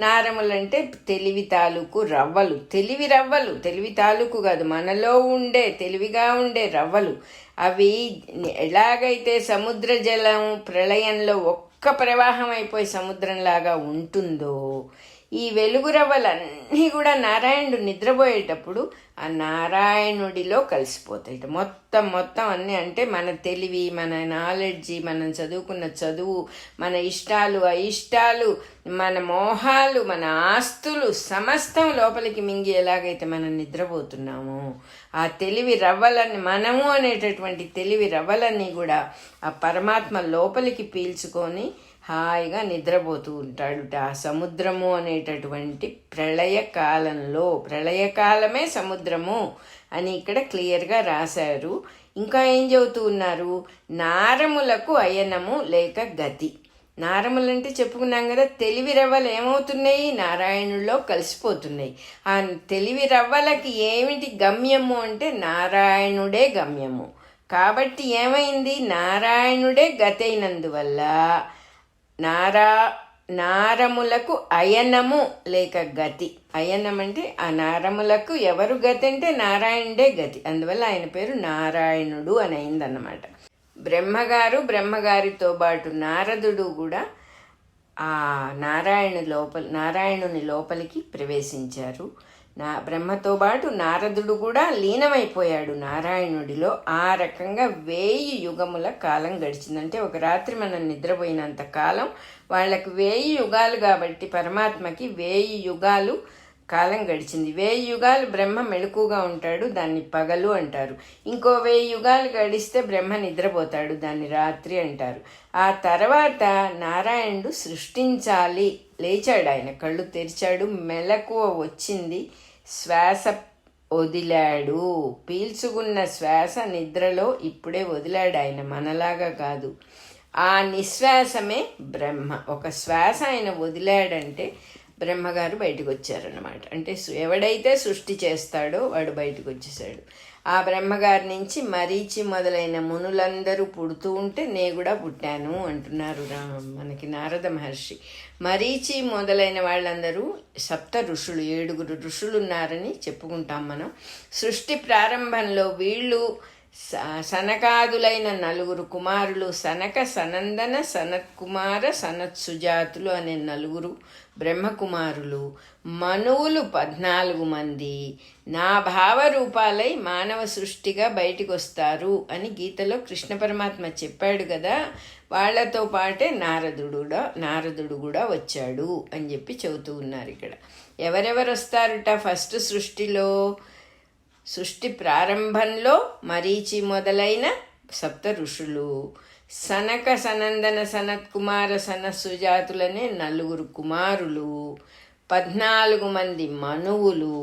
నారములంటే తెలివి తాలూకు రవ్వలు. తెలివి తాలూకు కాదు, మనలో ఉండే తెలివిగా ఉండే రవ్వలు. అవి ఎలాగైతే సముద్ర జలం ప్రళయంలో ఒక్క ప్రవాహం అయిపోయి సముద్రంలాగా ఉంటుందో, ఈ వెలుగు రవ్వలన్నీ కూడా నారాయణుడు నిద్రపోయేటప్పుడు ఆ నారాయణుడిలో కలిసిపోతాయి. మొత్తం అన్నీ. అంటే మన తెలివి, మన నాలెడ్జి, మనం చదువుకున్న చదువు, మన ఇష్టాలు అయిష్టాలు, మన మోహాలు, మన ఆస్తులు సమస్తం లోపలికి మింగి ఎలాగైతే మనం నిద్రపోతున్నామో, ఆ తెలివి రవ్వలన్నీ, మనము అనేటటువంటి తెలివి రవ్వలన్నీ కూడా ఆ పరమాత్మ లోపలికి పీల్చుకొని హాయిగా నిద్రపోతూ ఉంటాడు. ఆ సముద్రము అనేటటువంటి ప్రళయకాలంలో, ప్రళయకాలమే సముద్రము అని ఇక్కడ క్లియర్గా రాశారు. ఇంకా ఏం చెబుతూ ఉన్నారు? నారములకు అయనము లేక గతి. నారములంటే చెప్పుకున్నాం కదా, తెలివి రవ్వలు ఏమవుతున్నాయి? నారాయణుల్లో కలిసిపోతున్నాయి. ఆ తెలివి రవ్వలకి ఏమిటి గమ్యము అంటే నారాయణుడే గమ్యము. కాబట్టి ఏమైంది? నారాయణుడే గతైనందువల్ల నారములకు అయనము లేక గతి. అయనం అంటే ఆ నారములకు ఎవరు గతి అంటే నారాయణుడే గతి. అందువల్ల ఆయన పేరు నారాయణుడు అని అయిందన్నమాట. బ్రహ్మగారితో పాటు నారదుడు కూడా ఆ నారాయణుని లోపలికి ప్రవేశించారు. బ్రహ్మతో పాటు నారదుడు కూడా లీనమైపోయాడు నారాయణుడిలో. ఆ రకంగా 1000 యుగముల కాలం గడిచిందంటే ఒక రాత్రి మనం నిద్రపోయినంత కాలం వాళ్ళకి 1000 యుగాలు. కాబట్టి పరమాత్మకి 1000 యుగాలు కాలం గడిచింది. 1000 యుగాలు బ్రహ్మ మెలకుగా ఉంటాడు, దాన్ని పగలు అంటారు. ఇంకో 1000 యుగాలు గడిస్తే బ్రహ్మ నిద్రపోతాడు, దాన్ని రాత్రి అంటారు. ఆ తర్వాత నారాయణుడు సృష్టించాలి, లేచాడు. ఆయన కళ్ళు తెరిచాడు, మెలకువ వచ్చింది, శ్వాస వదిలాడు. పీల్చుకున్న శ్వాస నిద్రలో ఇప్పుడే వదిలాడు ఆయన, మనలాగా కాదు. ఆ నిశ్వాసమే బ్రహ్మ. ఒక శ్వాస ఆయన వదిలాడంటే బ్రహ్మగారు బయటకు వచ్చారన్నమాట. అంటే ఎవడైతే సృష్టి చేస్తాడో వాడు బయటకు వచ్చేసాడు. ఆ బ్రహ్మగారి నుంచి మరీచి మొదలైన మునులందరూ పుడుతూ ఉంటే నే కూడా పుట్టాను అంటున్నారు మనకి నారద మహర్షి. మరీచి మొదలైన వాళ్ళందరూ 7 ఋషులు, 7 ఋషులు ఉన్నారని చెప్పుకుంటాం మనం. సృష్టి ప్రారంభంలో వీళ్ళు సనకాదులైన 4 కుమారులు, సనక, సనందన, సనత్కుమార, సనత్సుజాతులు అనే 4 బ్రహ్మకుమారులు, మనువులు 14 మంది నా భావరూపాలై మానవ సృష్టిగా బయటికి వస్తారు అని గీతలో కృష్ణ పరమాత్మ చెప్పాడు కదా. వాళ్లతో పాటే నారదుడు కూడా వచ్చాడు అని చెప్పి చెబుతూ ఉన్నారు ఇక్కడ. ఎవరెవరు వస్తారుట? ఫస్ట్ సృష్టి ప్రారంభంలో మరీచి మొదలైన 7 ఋషులు, సనక సనందన సనత్కుమార సనస్సుజాతులనే 4 కుమారులు, 14 మంది మనువులు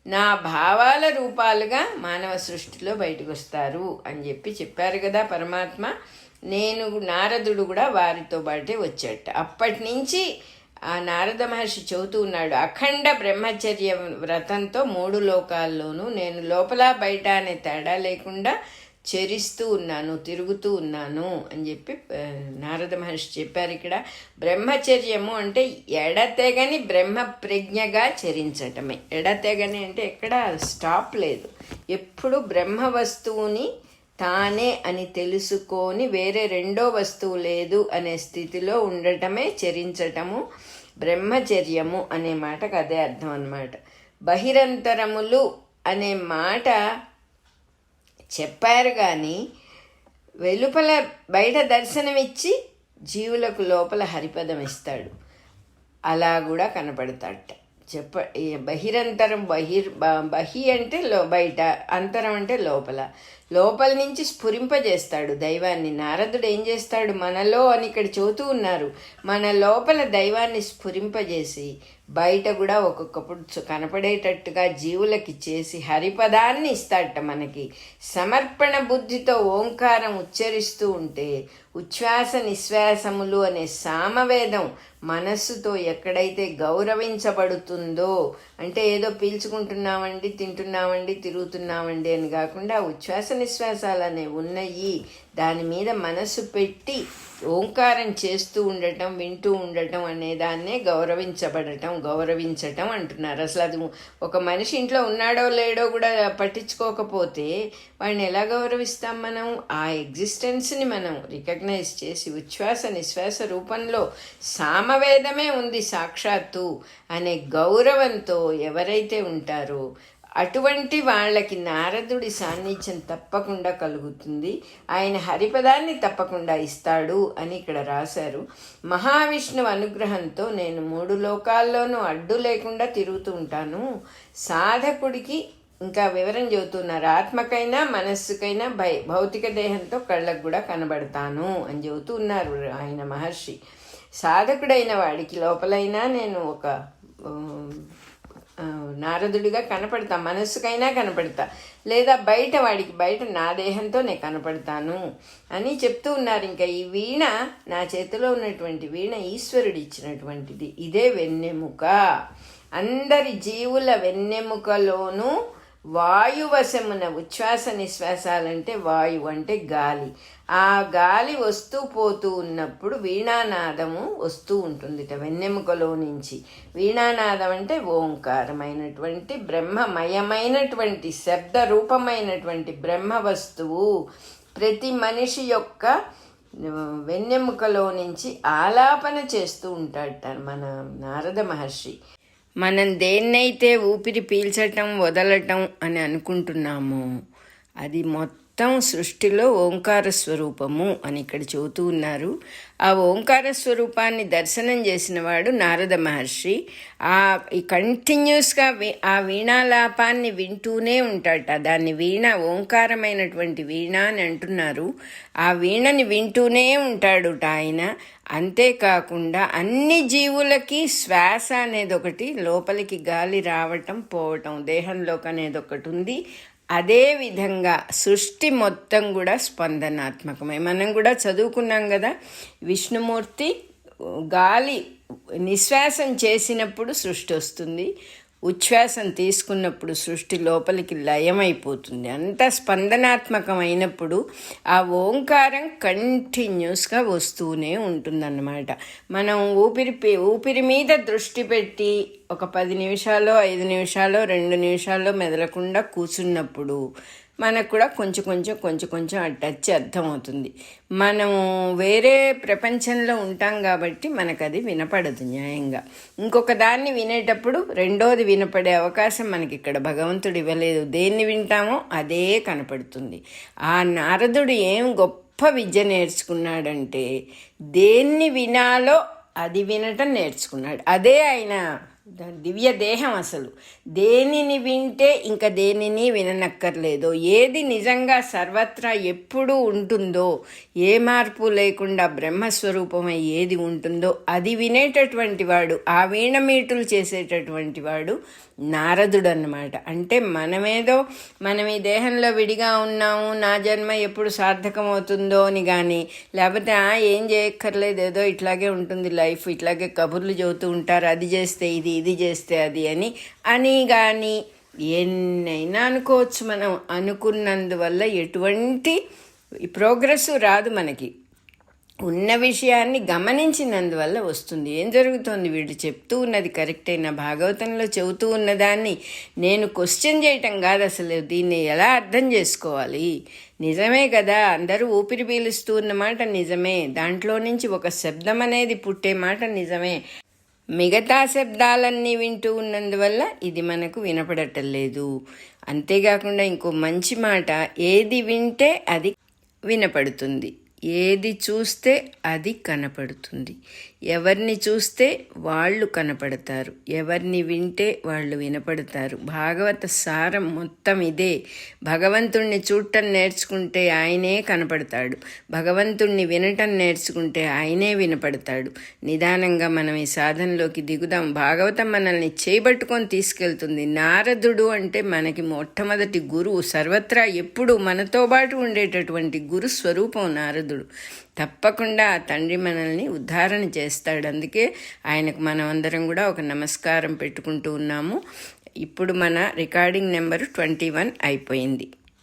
నా భావాల రూపాలుగా మానవ సృష్టిలో బయటకు వస్తారు అని చెప్పి చెప్పారు కదా పరమాత్మ. నారదుడు కూడా వారితో పాటే వచ్చాట. అప్పటి నుంచి ఆ నారద మహర్షి చెబుతూ ఉన్నాడు, అఖండ బ్రహ్మచర్య వ్రతంతో 3 లోకాల్లోనూ నేను లోపల బయట అనే తేడా లేకుండా చరిస్తూ ఉన్నాను, తిరుగుతూ ఉన్నాను అని చెప్పి నారద మహర్షి చెప్పారు ఇక్కడ. బ్రహ్మచర్యము అంటే ఎడతెగని బ్రహ్మ ప్రజ్ఞగా చరించటమే. ఎడతెగని అంటే ఎక్కడ స్టాప్ లేదు, ఎప్పుడు బ్రహ్మ వస్తువుని తానే అని తెలుసుకొని వేరే రెండో వస్తువు లేదు అనే స్థితిలో ఉండటమే చరించటము. బ్రహ్మచర్యము అనే మాటకు అదే అర్థం అన్నమాట. బహిరంతరములు అనే మాట చెప్పారు కానీ వెలుపల బయట దర్శనమిచ్చి జీవులకు లోపల హరిపదం ఇస్తాడు, అలా కూడా కనపడతాడట. బహిరంతరం బహి అంటే బయట, అంతరం అంటే లోపల నుంచి స్ఫురింపజేస్తాడు దైవాన్ని. నారదుడు ఏం చేస్తాడు? మనలో అని ఇక్కడ చెబుతూ ఉన్నారు, మన లోపల దైవాన్ని స్ఫురింపజేసి బయట కూడా ఒక్కొక్కప్పుడు కనపడేటట్టుగా జీవులకి చేసి హరిపదాన్ని ఇస్తాడట మనకి. సమర్పణ బుద్ధితో ఓంకారం ఉచ్చరిస్తూ ఉంటే ఉచ్ఛ్వాస నిశ్వాసములు అనే సామవేదం మనస్సుతో ఎక్కడైతే గౌరవించబడుతుందో, అంటే ఏదో పీల్చుకుంటున్నామండి, తింటున్నామండి, తిరుగుతున్నామండి అని కాకుండా ఉచ్ఛ్వాస నిశ్వాసాలు అనేవి ఉన్నాయి, దాని మీద మనస్సు పెట్టి ఓంకారం చేస్తూ ఉండటం, వింటూ ఉండటం అనే దాన్నే గౌరవించటం అంటున్నారు. అసలు అది ఒక మనిషి ఇంట్లో ఉన్నాడో లేడో కూడా పట్టించుకోకపోతే వాడిని ఎలా గౌరవిస్తాం మనం? ఆ ఎగ్జిస్టెన్స్ని మనం రికగ్నైజ్ చేసి ఉచ్ఛ్వాస నిశ్వాస రూపంలో సామవేదమే ఉంది సాక్షాత్తు అనే గౌరవంతో ఎవరైతే ఉంటారో అటువంటి వాళ్ళకి నారదుడి సాన్నిధ్యం తప్పకుండా కలుగుతుంది, ఆయన హరిపదాన్ని తప్పకుండా ఇస్తాడు అని ఇక్కడ రాశారు. మహావిష్ణువు అనుగ్రహంతో నేను 3 లోకాల్లోనూ అడ్డు లేకుండా తిరుగుతూ ఉంటాను. సాధకుడికి ఇంకా వివరం చెబుతున్నారు, ఆత్మకైనా మనస్సుకైనా భౌతిక దేహంతో కళ్ళకు కూడా కనబడతాను అని చెబుతూ ఉన్నారు ఆయన మహర్షి. సాధకుడైన వాడికి లోపలైనా నేను ఒక నారదుడిగా కనపడతా, మనస్సుకైనా కనపడతా, లేదా వాడికి బయట నా దేహంతో నేను కనపడతాను అని చెప్తూ ఉన్నారు. ఇంకా ఈ వీణ, నా చేతిలో ఉన్నటువంటి వీణ ఈశ్వరుడు ఇచ్చినటువంటిది. ఇదే వెన్నెముక. అందరి జీవుల వెన్నెముకలోనూ వాయువశమున ఉచ్ఛ్వాస నిశ్వాసాలంటే వాయువు అంటే గాలి. ఆ గాలి వస్తూ పోతూ ఉన్నప్పుడు వీణానాదము వస్తూ ఉంటుందిట వెన్నెముకలో నుంచి. వీణానాదం అంటే ఓంకారమైనటువంటి బ్రహ్మమయమైనటువంటి శబ్ద రూపమైనటువంటి బ్రహ్మ వస్తువు ప్రతి మనిషి యొక్క వెన్నెముకలో నుంచి ఆలాపన చేస్తూ ఉంటాడట మన నారద మహర్షి. మనం దేన్నైతే ఊపిరి పీల్చటం వదలటం అని అనుకుంటున్నామో అది మొత్తం సృష్టిలో ఓంకార స్వరూపము అని ఇక్కడ చెబుతూ ఉన్నారు. ఆ ఓంకార స్వరూపాన్ని దర్శనం చేసిన వాడు నారద మహర్షి. ఈ కంటిన్యూస్గా ఆ వీణాలాపాన్ని వింటూనే ఉంటాడట. దాన్ని వీణ, ఓంకారమైనటువంటి వీణ అని అంటున్నారు. ఆ వీణని వింటూనే ఉంటాడు ఆయన. అంతేకాకుండా అన్ని జీవులకి శ్వాస అనేది ఒకటి, లోపలికి గాలి రావటం పోవటం దేహంలోకి అనేది ఒకటి ఉంది. అదేవిధంగా సృష్టి మొత్తం కూడా స్పందనాత్మకమే. మనం కూడా చదువుకున్నాం కదా, విష్ణుమూర్తి గాలి నిశ్వాసం చేసినప్పుడు సృష్టి వస్తుంది, ఉచ్ఛ్వాసం తీసుకున్నప్పుడు సృష్టి లోపలికి లయమైపోతుంది. అంత స్పందనాత్మకమైనప్పుడు ఆ ఓంకారం కంటిన్యూస్గా వస్తూనే ఉంటుందన్నమాట. మనం ఊపిరి మీద దృష్టి పెట్టి ఒక 10 నిమిషాలు 5 నిమిషాలు 2 నిమిషాల్లో మెదలకుండా కూర్చున్నప్పుడు మనకు కూడా కొంచెం ఆ టచ్ అర్థమవుతుంది. మనము వేరే ప్రపంచంలో ఉంటాం కాబట్టి మనకు అది వినపడదు న్యాయంగా. ఇంకొక దాన్ని వినేటప్పుడు రెండోది వినపడే అవకాశం మనకి ఇక్కడ భగవంతుడు ఇవ్వలేదు. దేన్ని వింటామో అదే కనపడుతుంది. ఆ నారదుడు ఏం గొప్ప విద్య నేర్చుకున్నాడంటే దేన్ని వినాలో అది వినటం నేర్చుకున్నాడు. అదే ఆయన దివ్య దేహం. అసలు దేనిని వింటే ఇంకా దేనిని విననక్కర్లేదో, ఏది నిజంగా సర్వత్రా ఎప్పుడూ ఉంటుందో, ఏ మార్పు లేకుండా బ్రహ్మస్వరూపమై ఏది ఉంటుందో అది వినేటటువంటి వాడు, ఆ వీణమీటులు చేసేటటువంటి వాడు నారదుడు అన్నమాట. అంటే మనం ఈ దేహంలో విడిగా ఉన్నాము, నా జన్మ ఎప్పుడు సార్థకమవుతుందో అని కానీ, లేకపోతే ఏం చేయక్కర్లేదు, ఏదో ఇట్లాగే ఉంటుంది లైఫ్, ఇట్లాగే కబుర్లు చెబుతూ ఉంటారు, అది చేస్తే ఇది చేస్తే అది అని కానీ ఎన్నైనా అనుకోవచ్చు. మనం అనుకున్నందువల్ల ఎటువంటి ప్రోగ్రెస్ రాదు. మనకి ఉన్న విషయాన్ని గమనించినందువల్ల వస్తుంది. ఏం జరుగుతోంది, వీళ్ళు చెప్తూ ఉన్నది కరెక్టేనా, భాగవతంలో చెబుతూ ఉన్నదాన్ని నేను క్వశ్చన్ చేయటం కాదు, అసలు దీన్ని ఎలా అర్థం చేసుకోవాలి. నిజమే కదా, అందరూ ఊపిరి పీలుస్తూ ఉన్నమాట నిజమే, దాంట్లో నుంచి ఒక శబ్దం అనేది పుట్టే మాట నిజమే. మిగతా శబ్దాలన్నీ వింటూ ఉన్నందువల్ల ఇది మనకు వినపడటం లేదు. అంతేకాకుండా ఇంకో మంచి మాట, ఏది వింటే అది వినపడుతుంది, ఏది చూస్తే అది కనపడుతుంది. ఎవరిని చూస్తే వాళ్ళు కనపడతారు, ఎవరిని వింటే వాళ్ళు వినపడతారు. భాగవత సారం మొత్తం ఇదే. భగవంతుణ్ణి చూడటం నేర్చుకుంటే ఆయనే కనపడతాడు, భగవంతుణ్ణి వినటం నేర్చుకుంటే ఆయనే వినపడతాడు. నిదానంగా మనం ఈ సాధనలోకి దిగుదాం. భాగవతం మనల్ని చేయబట్టుకొని తీసుకెళ్తుంది. నారదుడు అంటే మనకి మొట్టమొదటి గురువు, సర్వత్రా ఎప్పుడు మనతో పాటు ఉండేటటువంటి గురు స్వరూపం నారదుడు. తప్పకుండా ఆ తండ్రి మనల్ని ఉద్ధారణ చేస్తాడు. అందుకే ఆయనకు మనం అందరం కూడా ఒక నమస్కారం పెట్టుకుంటూ ఉన్నాము. ఇప్పుడు మన రికార్డింగ్ నెంబరు 21 అయిపోయింది.